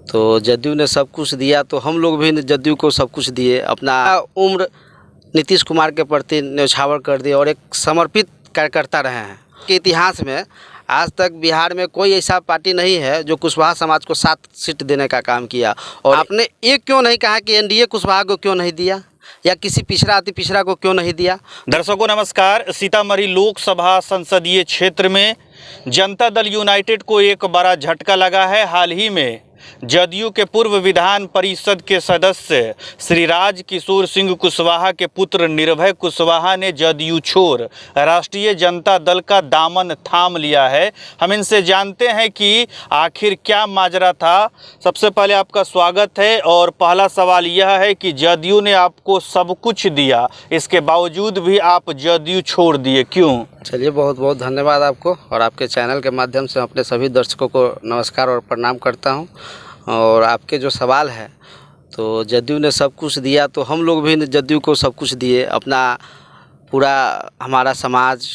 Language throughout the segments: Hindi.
तो जदयू ने सब कुछ दिया तो हम लोग भी जदयू को सब कुछ दिए। अपना उम्र नीतीश कुमार के प्रति न्यौछावर कर दिए और एक समर्पित कार्यकर्ता रहे हैं। के इतिहास में आज तक बिहार में कोई ऐसा पार्टी नहीं है जो कुशवाहा समाज को 7 सीट देने का काम किया। और आपने एक क्यों नहीं कहा कि एनडीए कुशवाहा को क्यों नहीं दिया या किसी पिछड़ा अति पिछड़ा को क्यों नहीं दिया? दर्शकों नमस्कार। सीतामढ़ी लोकसभा संसदीय क्षेत्र में जनता दल यूनाइटेड को एक बड़ा झटका लगा है। हाल ही में जदयू के पूर्व विधान परिषद के सदस्य श्री राज किशोर सिंह कुशवाहा के पुत्र निर्भय कुशवाहा ने जदयू छोड़ राष्ट्रीय जनता दल का दामन थाम लिया है। हम इनसे जानते हैं कि आखिर क्या माजरा था। सबसे पहले आपका स्वागत है और पहला सवाल यह है कि जदयू ने आपको सब कुछ दिया, इसके बावजूद भी आप जदयू छोड़ दिए, क्यों? चलिए, बहुत बहुत धन्यवाद आपको और आपके चैनल के माध्यम से अपने सभी दर्शकों को नमस्कार और प्रणाम करता हूं। और आपके जो सवाल है, तो जदयू ने सब कुछ दिया तो हम लोग भी जदयू को सब कुछ दिए। अपना पूरा हमारा समाज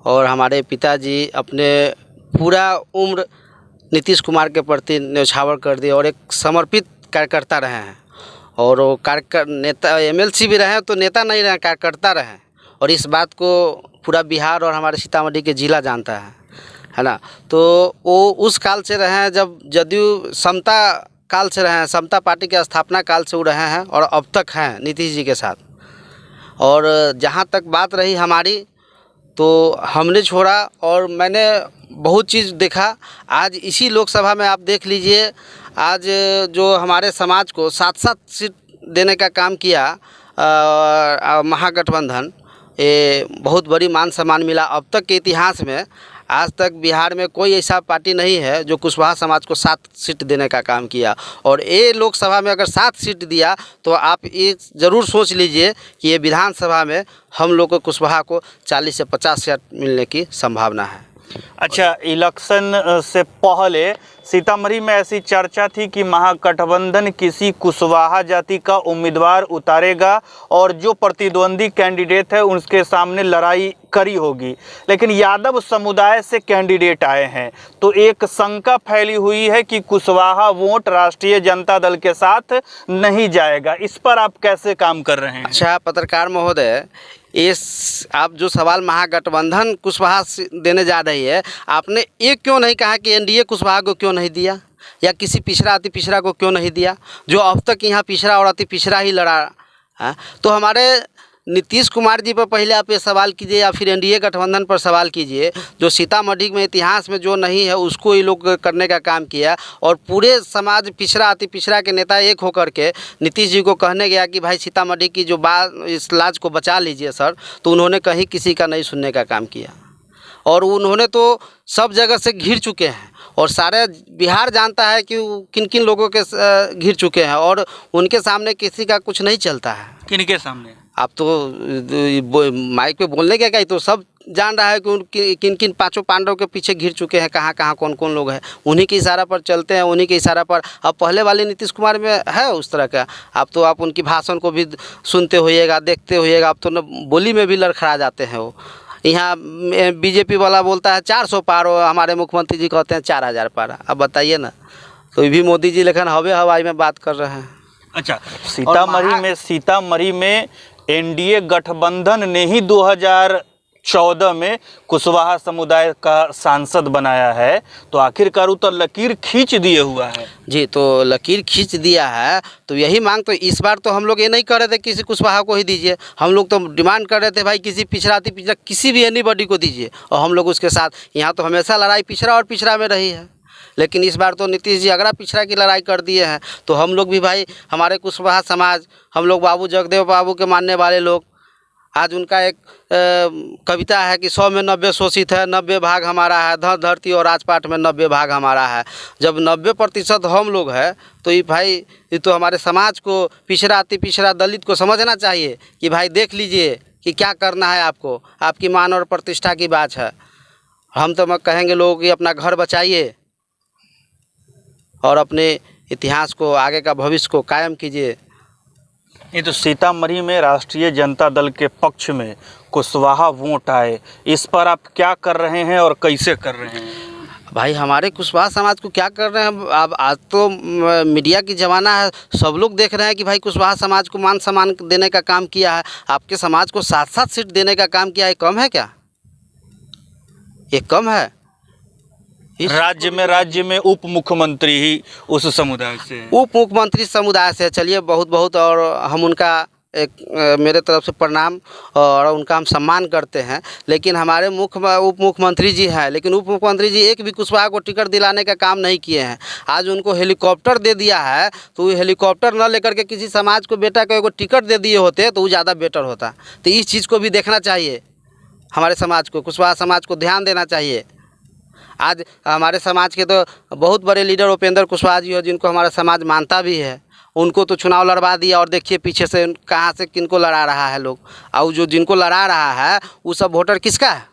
और हमारे पिताजी अपने पूरा उम्र नीतीश कुमार के प्रति न्यौछावर कर दिए और एक समर्पित कार्यकर्ता रहे हैं। और वो नेता एमएलसी भी रहे तो नेता नहीं रहे, कार्यकर्ता रहे। और इस बात को पूरा बिहार और हमारे सीतामढ़ी के ज़िला जानता है ना। तो वो उस काल से रहे हैं जब जदयू समता काल से रहे हैं, समता पार्टी के स्थापना काल से वो रहे हैं और अब तक हैं नीतीश जी के साथ। और जहाँ तक बात रही हमारी, तो हमने छोड़ा और मैंने बहुत चीज़ देखा। आज इसी लोकसभा में आप देख लीजिए, आज जो हमारे समाज को 7-7 सीट देने का काम किया महागठबंधन, ये बहुत बड़ी मान सम्मान मिला। अब तक के इतिहास में आज तक बिहार में कोई ऐसा पार्टी नहीं है जो कुशवाहा समाज को 7 सीट देने का काम किया। और ये लोकसभा में अगर 7 सीट दिया तो आप ये ज़रूर सोच लीजिए कि ये विधानसभा में हम लोग को कुशवाहा को 40 से 50 सीट मिलने की संभावना है। अच्छा, इलेक्शन से पहले सीतामढ़ी में ऐसी चर्चा थी कि महागठबंधन किसी कुशवाहा जाति का उम्मीदवार उतारेगा और जो प्रतिद्वंदी कैंडिडेट है उसके सामने लड़ाई करी होगी, लेकिन यादव समुदाय से कैंडिडेट आए हैं तो एक शंका फैली हुई है कि कुशवाहा वोट राष्ट्रीय जनता दल के साथ नहीं जाएगा। इस पर आप कैसे काम कर रहे हैं? अच्छा पत्रकार महोदय, इस आप जो सवाल महागठबंधन कुशवाहा देने जा रही है, आपने एक क्यों नहीं कहा कि एनडीए कुशवाहा को क्यों नहीं दिया या किसी पिछड़ा अति पिछड़ा को क्यों नहीं दिया, जो अब तक यहाँ पिछड़ा और अति पिछड़ा ही लड़ा है? तो हमारे नीतीश कुमार जी पर पहले आप ये सवाल कीजिए या फिर एनडीए गठबंधन पर सवाल कीजिए। जो सीतामढ़ी में इतिहास में जो नहीं है उसको ये लोग करने का काम किया और पूरे समाज पिछड़ा अति पिछड़ा के नेता एक होकर के नीतीश जी को कहने गया कि भाई सीतामढ़ी की जो बात, इस लाज को बचा लीजिए सर, तो उन्होंने कहीं किसी का नहीं सुनने का काम किया। और उन्होंने तो सब जगह से घिर चुके हैं और सारे बिहार जानता है कि किन किन लोगों के घिर चुके हैं और उनके सामने किसी का कुछ नहीं चलता है। किन के सामने? आप तो माइक पे बोलने के क्या, तो सब जान रहा है कि किन किन 5 पांडव के पीछे घिर चुके हैं, कहाँ कहाँ कौन कौन लोग हैं। उन्हीं के इशारा पर चलते हैं, उन्हीं के इशारा पर। अब पहले वाले नीतीश कुमार में है उस तरह का, आप उनकी भाषण को भी सुनते होइएगा, देखते होइएगा। आप तो न बोली में भी लड़खड़ा जाते हैं। वो यहाँ बीजेपी वाला बोलता है 400 पार, हमारे मुख्यमंत्री जी कहते हैं 4000 पार। अब बताइए ना, तो ये भी मोदी जी लेकिन हवाई में बात कर रहे हैं। अच्छा, सीतामढ़ी में एनडीए गठबंधन ने ही 2014 में कुशवाहा समुदाय का सांसद बनाया है, तो आखिरकार तो लकीर खींच दिए हुआ है जी। तो लकीर खींच दिया है तो यही मांग, तो इस बार तो हम लोग ये नहीं कर रहे थे किसी कुशवाहा को ही दीजिए। हम लोग तो डिमांड कर रहे थे भाई किसी पिछड़ा किसी भी एनीबॉडी को दीजिए, और हम लोग उसके साथ। यहाँ तो हमेशा लड़ाई पिछड़ा और पिछड़ा में रही है, लेकिन इस बार तो नीतीश जी अगरा पिछड़ा की लड़ाई कर दिए हैं। तो हम लोग भी भाई, हमारे कुशवाहा समाज, हम लोग बाबू जगदेव बाबू के मानने वाले लोग, आज उनका एक कविता है कि 100 में 90 शोषित है, 90 भाग हमारा है, धन धरती और राजपाट में 90 भाग हमारा है। जब 90% हम लोग हैं तो ये भाई, ये तो हमारे समाज को, पिछड़ा अति पिछड़ा दलित को समझना चाहिए कि भाई देख लीजिए कि क्या करना है आपको, आपकी मान और प्रतिष्ठा की बात है। हम तो मैं कहेंगे लोगों की अपना घर बचाइए और अपने इतिहास को, आगे का भविष्य को कायम कीजिए। ये तो सीतामढ़ी में राष्ट्रीय जनता दल के पक्ष में कुशवाहा वोट आए, इस पर आप क्या कर रहे हैं और कैसे कर रहे हैं? भाई हमारे कुशवाहा समाज को क्या कर रहे हैं अब? आज तो मीडिया की ज़माना है, सब लोग देख रहे हैं कि भाई कुशवाहा समाज को मान सम्मान देने का काम किया है। आपके समाज को 7-7 सीट देने का काम किया है, कम है क्या? ये कम है? राज्य में उप मुख्यमंत्री ही उस समुदाय से हैं। उप मुख्यमंत्री समुदाय से, चलिए बहुत बहुत, और हम उनका एक मेरे तरफ से प्रणाम और उनका हम सम्मान करते हैं। लेकिन हमारे उप मुख्यमंत्री जी हैं, लेकिन उप मुख्यमंत्री जी एक भी कुशवाहा को टिकट दिलाने का काम नहीं किए हैं। आज उनको हेलीकॉप्टर दे दिया है, तो हेलीकॉप्टर न लेकर के किसी समाज को बेटा को एगो टिकट दे दिए होते तो वो ज़्यादा बेटर होता। तो इस चीज़ को भी देखना चाहिए, हमारे समाज को, कुशवाहा समाज को ध्यान देना चाहिए। आज हमारे समाज के तो बहुत बड़े लीडर उपेंद्र कुशवाहा जी हो, जिनको हमारा समाज मानता भी है। उनको तो चुनाव लड़वा दिया और देखिए पीछे से कहाँ से किनको लड़ा रहा है लोग। और जो जिनको लड़ा रहा है वो सब वोटर किसका है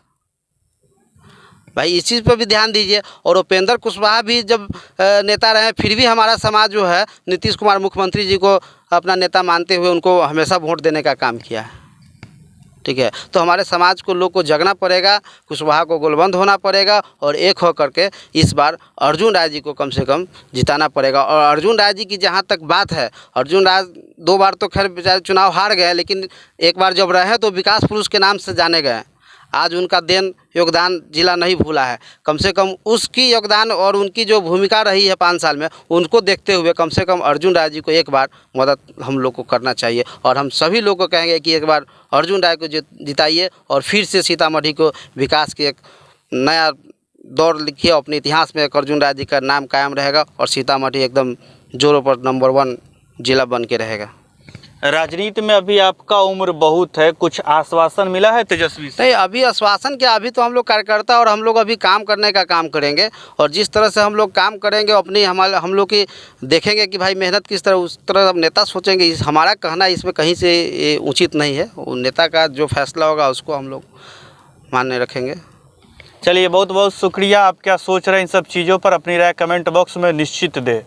भाई? इस चीज़ पर भी ध्यान दीजिए। और उपेंद्र कुशवाहा भी जब नेता रहे, फिर भी हमारा समाज जो है नीतीश कुमार मुख्यमंत्री जी को अपना नेता मानते हुए उनको हमेशा वोट देने का काम किया है। ठीक है, तो हमारे समाज को लोग को जगना पड़ेगा, कुशवाहा को गोलबंद होना पड़ेगा और एक हो करके इस बार अर्जुन राय जी को कम से कम जिताना पड़ेगा। और अर्जुन राय जी की जहाँ तक बात है, अर्जुन राय 2 बार तो खैर बेचारे चुनाव हार गए, लेकिन एक बार जब रहे तो विकास पुरुष के नाम से जाने गए। आज उनका योगदान जिला नहीं भूला है। कम से कम उसकी योगदान और उनकी जो भूमिका रही है 5 साल में, उनको देखते हुए कम से कम अर्जुन राय जी को एक बार मदद हम लोग को करना चाहिए। और हम सभी लोग को कहेंगे कि एक बार अर्जुन राय को जिताइए और फिर से सीतामढ़ी को विकास के एक नया दौर लिखिए। अपने इतिहास में एक अर्जुन राय जी का नाम कायम रहेगा और सीतामढ़ी एकदम जोरों पर नंबर 1 जिला बन के रहेगा। राजनीति में अभी आपका उम्र बहुत है, कुछ आश्वासन मिला है तेजस्वी से? नहीं, अभी आश्वासन क्या, अभी तो हम लोग कार्यकर्ता और हम लोग अभी काम करने का काम करेंगे। और जिस तरह से हम लोग काम करेंगे अपनी हम लोग की देखेंगे कि भाई मेहनत किस तरह, उस तरह अब नेता सोचेंगे। हमारा कहना इसमें कहीं से उचित नहीं है। वो नेता का जो फैसला होगा उसको हम लोग मान्य रखेंगे। चलिए, बहुत बहुत शुक्रिया। आप क्या सोच रहे हैं इन सब चीज़ों पर? अपनी राय कमेंट बॉक्स में निश्चित दें।